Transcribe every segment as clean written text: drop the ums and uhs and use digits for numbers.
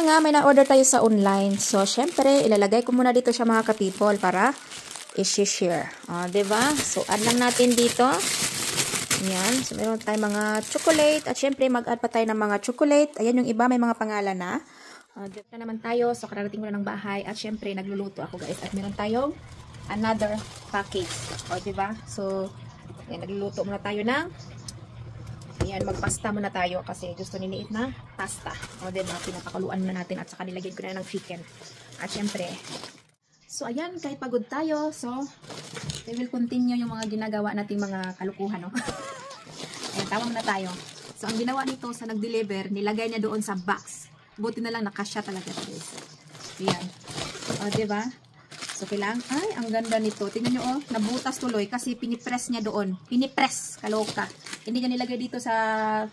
nga, may na-order tayo sa online. So, syempre, ilalagay ko muna dito siya mga ka-people para i-share. Diba? So, add lang natin dito. Ayan. So, meron tayong mga chocolate. At syempre, mag-add pa tayo ng mga chocolate. Ayan yung iba, may mga pangalan na. Dito na naman tayo. So, kararating ko na ng bahay. At syempre, nagluluto ako guys. At meron tayong another package. Diba? So, ayan, nagluluto muna tayo ng ayan, magpasta muna tayo kasi gusto ni Niit na pasta. Diba? Pinapakuluan na natin at saka nilagay ko na ng chicken. At syempre, so ayan, kahit pagod tayo, so we will continue yung mga ginagawa nating mga kalukuhan, no? Ayan, tama muna tayo. So ang ginawa nito sa nag-deliver, nilagay niya doon sa box. Buti na lang nakasya talaga guys. Ayan. Diba? So, kailangan, ay, ang ganda nito. Tingnan nyo, nabutas tuloy kasi pinipress niya doon. Pinipress, kaloka. Hindi niya nilagay dito sa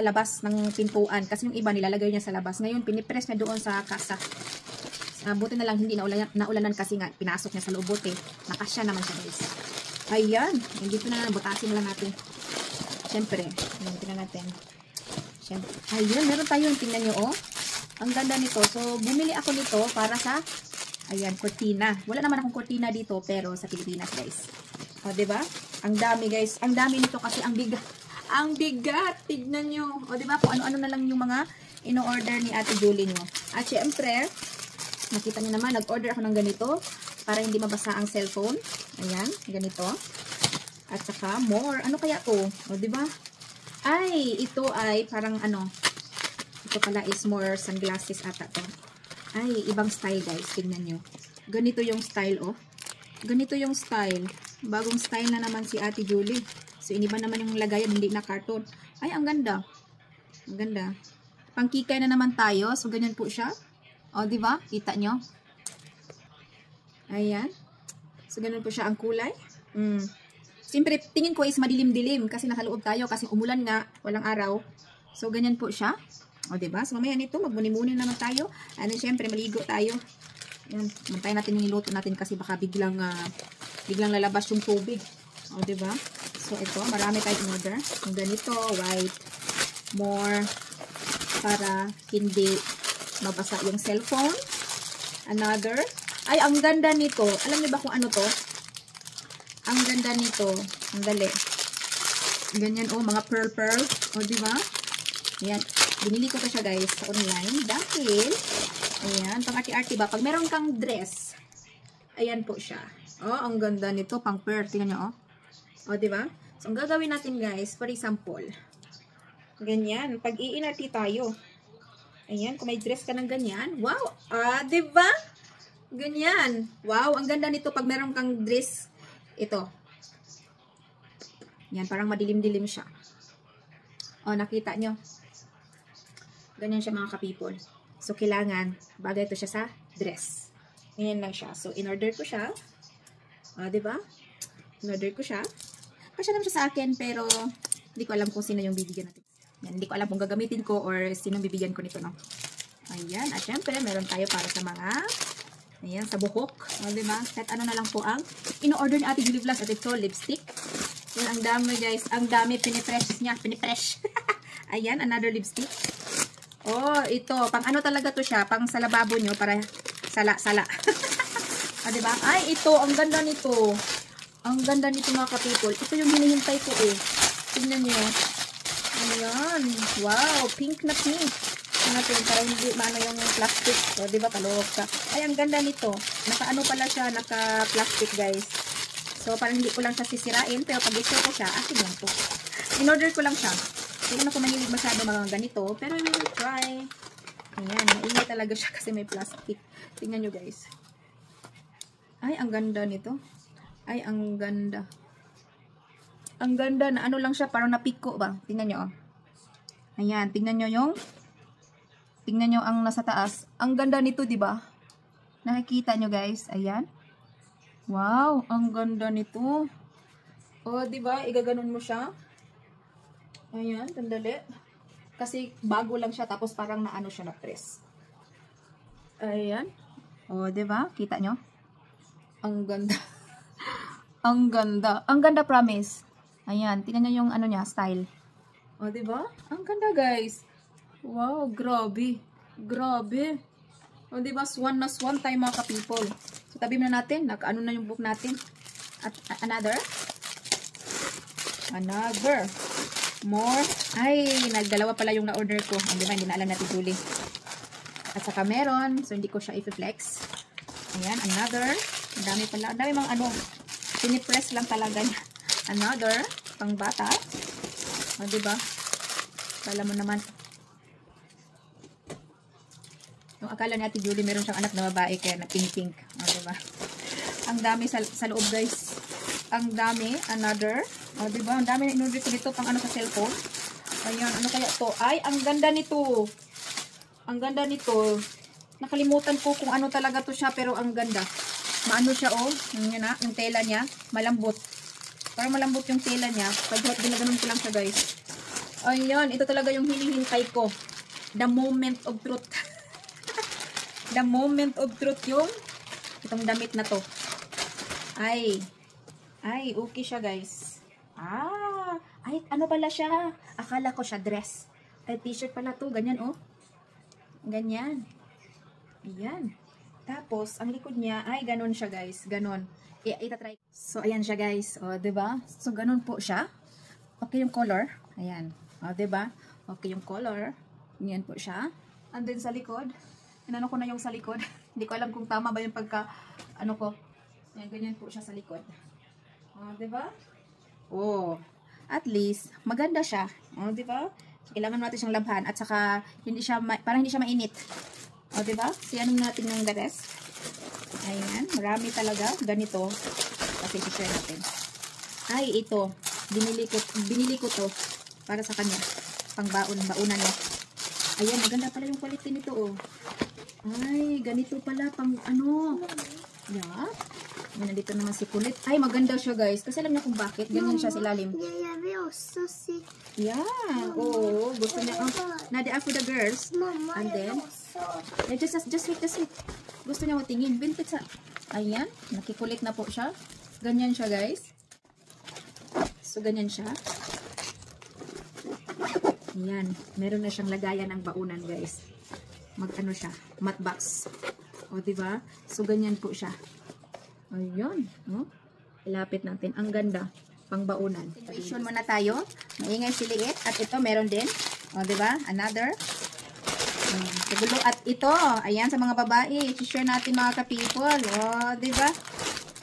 labas ng pintuan. Kasi yung iba nilalagay niya sa labas. Ngayon, pinipress niya doon sa kasa. Buti na lang, hindi naulanan kasi nga, pinasok niya sa loob bote. Nakasya naman siya guys. Ayan. Dito na lang, butasin lang natin. Siyempre, tingnan natin. Siyempre. Ayan, meron tayo. Tingnan nyo, ang ganda nito. So, bumili ako nito para sa ayan, cortina. Wala naman akong cortina dito, pero sa Pilipinas, guys. Diba? Ang dami, guys. Ang dami nito kasi ang bigat. Ang bigat! Tignan nyo. Diba? Kung ano-ano na lang yung mga ino-order ni Ate Julie nyo. At syempre, nakita nyo naman, nag-order ako ng ganito para hindi mabasa ang cellphone. Ayan, ganito. At saka, more. Ano kaya to? Diba? Ay, ito ay parang ano. Ito pala is more sunglasses ata to. Ay, ibang style guys. Tingnan nyo. Ganito yung style, Ganito yung style. Bagong style na naman si Ate Julie. So, iniba naman yung lagayan. Hindi na carton. Ay, ang ganda. Ang ganda. Pangkikay na naman tayo. So, ganyan po siya. Diba? Kita nyo? Ayan. So, ganyan po siya ang kulay. Siyempre, tingin ko is madilim-dilim. Kasi nasa loob tayo. Kasi umulan nga. Walang araw. So, ganyan po siya. Diba? So, mamaya nito, magmuni-muni naman tayo. And then, syempre, maligo tayo. Ayan, mantayin natin yung niluto natin kasi baka biglang lalabas yung tubig. Diba? So, ito, marami tayong order. Yung ganito, white, more, para hindi mabasa yung cellphone. Another. Ay, ang ganda nito. Alam niyo ba kung ano to? Ang ganda nito. Ang dali. Ganyan, mga pearl. Diba? Ayan. Binili ko pa siya guys sa online dahil, ayan, pang arte-arte ba? Pag meron kang dress, ayan po siya. Ang ganda nito, pang pearl. Tingnan nyo, diba? So, ang gagawin natin guys, for example, ganyan, pag iinarte tayo, ayan, kung may dress ka ng ganyan, wow, diba? Ganyan, wow, ang ganda nito pag meron kang dress, ito. Yan, parang madilim-dilim siya. Nakita nyo? Ganyan siya mga ka-people. So, kailangan, bagay ito siya sa dress. Ganyan lang siya. So, in-order ko siya. Diba? In-order ko siya. Kasi naman siya sa akin, pero hindi ko alam kung sino yung bibigyan natin. Yan, hindi ko alam kung gagamitin ko or sino bibigyan ko nito, no? Ayan. At syempre, meron tayo para sa mga, ayan, sa buhok. Diba? At ano na lang po ang in-order ni Ate Julie Vlogs. At ito, lipstick. Yan, ang dami guys. Ang dami, pinipress niya. Pinipress. Ayan, another lipstick. Ito. Pang ano talaga to siya? Pang sa lababo nyo para sala-sala. Diba? Ay, ito. Ang ganda nito. Ang ganda nito mga ka-people. Ito yung hinihintay ko Tingnan nyo. Ayan. Wow. Pink na pink. Natin para hindi maano yung plastic. Diba? Kalawag ka. Ay, ang ganda nito. Naka-ano pala siya. Naka-plastic guys. So, parang hindi ko lang siya sisirain. Pero pag gusto ko siya, akin lang to. In-order ko lang siya. Hindi naman ako mahilig masyado mga ganito. Pero we will try. Ayan. Maingay talaga siya kasi may plastic. Tingnan nyo guys. Ay, ang ganda nito. Ay, ang ganda. Ang ganda na ano lang siya. Parang napiko ba? Tingnan nyo. Ayan. Tingnan nyo yung tingnan nyo ang nasa taas. Ang ganda nito, diba? Nakikita nyo guys. Ayan. Wow. Ang ganda nito. Diba? Igaganon mo siya. Ayan, tandali. Kasi bago lang siya, tapos parang naano siya na press. Ayan. Diba? Kita nyo? Ang ganda. Ang ganda. Ang ganda, promise. Ayan, tingnan nyo yung ano niya, style. Diba? Ang ganda, guys. Wow, grabe. Grabe. O, diba? Swan na swan tayo mga ka-people. So, tabi na natin. Nakaano na yung book natin. At another. More. Ay, nagdalawa pala yung na-order ko. Hindi ba? Hindi na alam natin Julie. At saka meron. So, hindi ko siya i-flex. Ayan, another. Ang dami pala. Ang dami mga ano. Pinipress lang talaga niya. Another. Pang bata. O, diba? Kala mo naman. Yung akala ni Ate Julie, meron siyang anak na babae kaya na pink-pink. O, diba? Ang dami sa loob, guys. Ang dami. Another. O, diba? Ang dami na in-order ko dito pang ano sa cellphone. Ayan, ano kaya to? Ay, ang ganda nito. Ang ganda nito. Nakalimutan ko kung ano talaga to siya, pero ang ganda. Maano siya, oh. Yan na, yung tela niya. Malambot. Parang malambot yung tela niya. Pag ginaganon ko lang siya, guys. Ayan, ito talaga yung hinihintay ko. The moment of truth. The moment of truth yung itong damit na to. Ay, okay siya, guys. Ay, ano pala siya? Akala ko siya dress. Ay, t-shirt pala to. Ganyan, oh. Ganyan. Ayan. Tapos, ang likod niya, ay, ganon siya, guys. Ganon. Itatry. So, ayan siya, guys. O, diba? So, ganon po siya. Okay yung color. Ayan. O, diba? Okay yung color. Ganyan po siya. And then, sa likod. Inano ko na yung sa likod. Hindi ko alam kung tama ba yung pagka, ano ko. Ayan, ganyan po siya sa likod. O, diba? Oh, at least, maganda siya. O, diba? Kailangan natin siyang labhan. At saka, parang hindi siya mainit. O, diba? Siyan natin ng the rest. Ayan. Marami talaga. Ganito. Kasi i-share natin. Ay, ito. Binili ko to. Para sa kanya. Baunan niya. Ayan. Maganda pala yung quality nito, oh. Ay, ganito pala. Pang ano. Yeah. Ayan, nandito naman si kulit. Ay, maganda siya, guys. Kasi alam niya kung bakit. Ganyan siya sa ilalim. Yeah. Oo. Gusto niya. Nadi for the girls. And then, just wait. Gusto niya matingin. Vintage sa... Ayan. Nakikulit na po siya. Ganyan siya, guys. So, ganyan siya. Ayan. Meron na siyang lagayan ng baunan, guys. Mag-ano siya. Mat box. O, diba? So, ganyan po siya. Ayun. No? Ilapit natin. Ang ganda. Pang baunan. Continuation muna tayo. Maingay si Liit. At ito, meron din. O, diba? Another. Segulo. At ito, ayan sa mga babae, i-share natin mga ka-people. O, diba?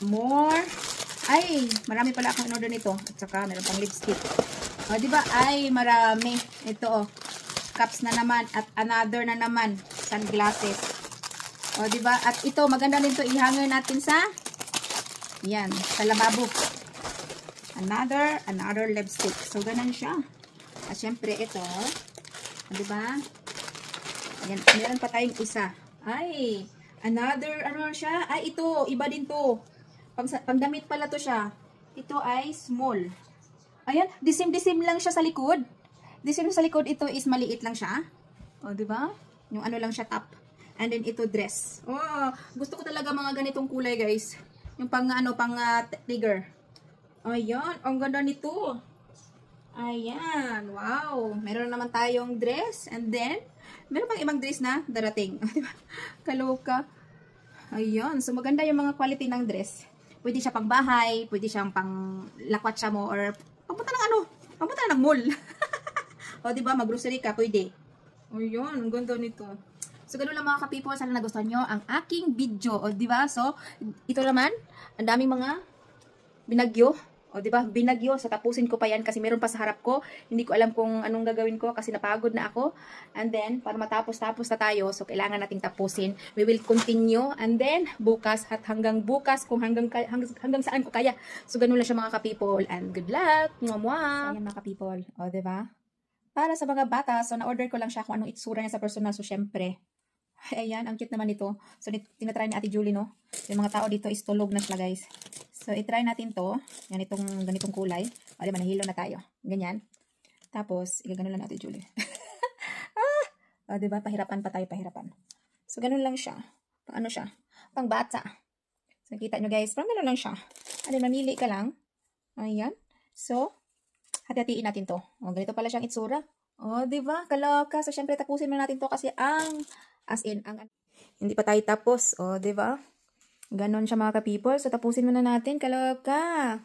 More. Ay, marami pala akong in-order nito. At saka, meron pang lipstick. O, diba? Ay, marami. Ito, oh. Cups na naman. At another na naman. Sunglasses. O, diba? At ito, maganda din ito. I-hanger natin sa, yan, sa lababo. Another lipstick. So, ganun siya. At syempre, ito, o, diba? Ayan, meron pa tayong isa. Ay, another, ano siya? Ay, ito, iba din to. Pangdamit pala to siya. Ito ay small. Ayan, disim-disim lang siya sa likod. Disim sa likod, ito is maliit lang siya. O, diba? Yung ano lang siya, top. And then, ito dress. Oh, gusto ko talaga mga ganitong kulay, guys. Yung pang, tiger. Ayan, ang ganda nito. Ayan, wow. Meron naman tayong dress. And then, meron pang ibang dress na darating. Kaloka. Ayan. So, maganda yung mga quality ng dress. Pwede siya pang bahay. Pwede siyang pang lakwatsa mo. Or, pagpunta ng ano? Pagpunta ng mall. O, diba? Mag-grocery ka. Pwede. Ayan. Ang ganda nito. So, ganun lang mga ka-people. Sana nagustuhan nyo ang aking video. O, diba? So, ito naman. Ang daming mga binagyo. O, diba? Binagyo. So, tapusin ko pa yan kasi meron pa sa harap ko. Hindi ko alam kung anong gagawin ko kasi napagod na ako. And then, para matapos-tapos na tayo, so, kailangan nating tapusin. We will continue. And then, bukas at hanggang bukas kung hanggang saan ko kaya. So, ganun lang siya mga ka-people. And good luck! Mwah! So, yan mga ka-people. O, diba? Para sa mga bata, so, na-order ko lang siya kung anong itsura niya sa personal. So, syempre, ayan, ang cute naman ito. So, tinatry ni Ate Julie, no? Yung mga tao dito is tulog na sila, guys. So, itry natin to. Yan, ganitong kulay. O, diba, nahilo na tayo. Ganyan. Tapos, igagano lang Ate Julie. O, diba, pahirapan pa tayo, pahirapan. So, ganun lang siya. Pang ano siya? Pang bata. So, nakita nyo, guys. Parang ganun lang siya. And then, mamili ka lang. Ayan. So, hati-hatiin natin to. O, ganito pala siyang itsura. Oh, di ba? Kaloka. So, syempre, tapusin muna natin to kasi hindi pa tayo tapos. Oh, di ba? Ganon siya mga ka-people. So, tapusin muna natin. Kaloka.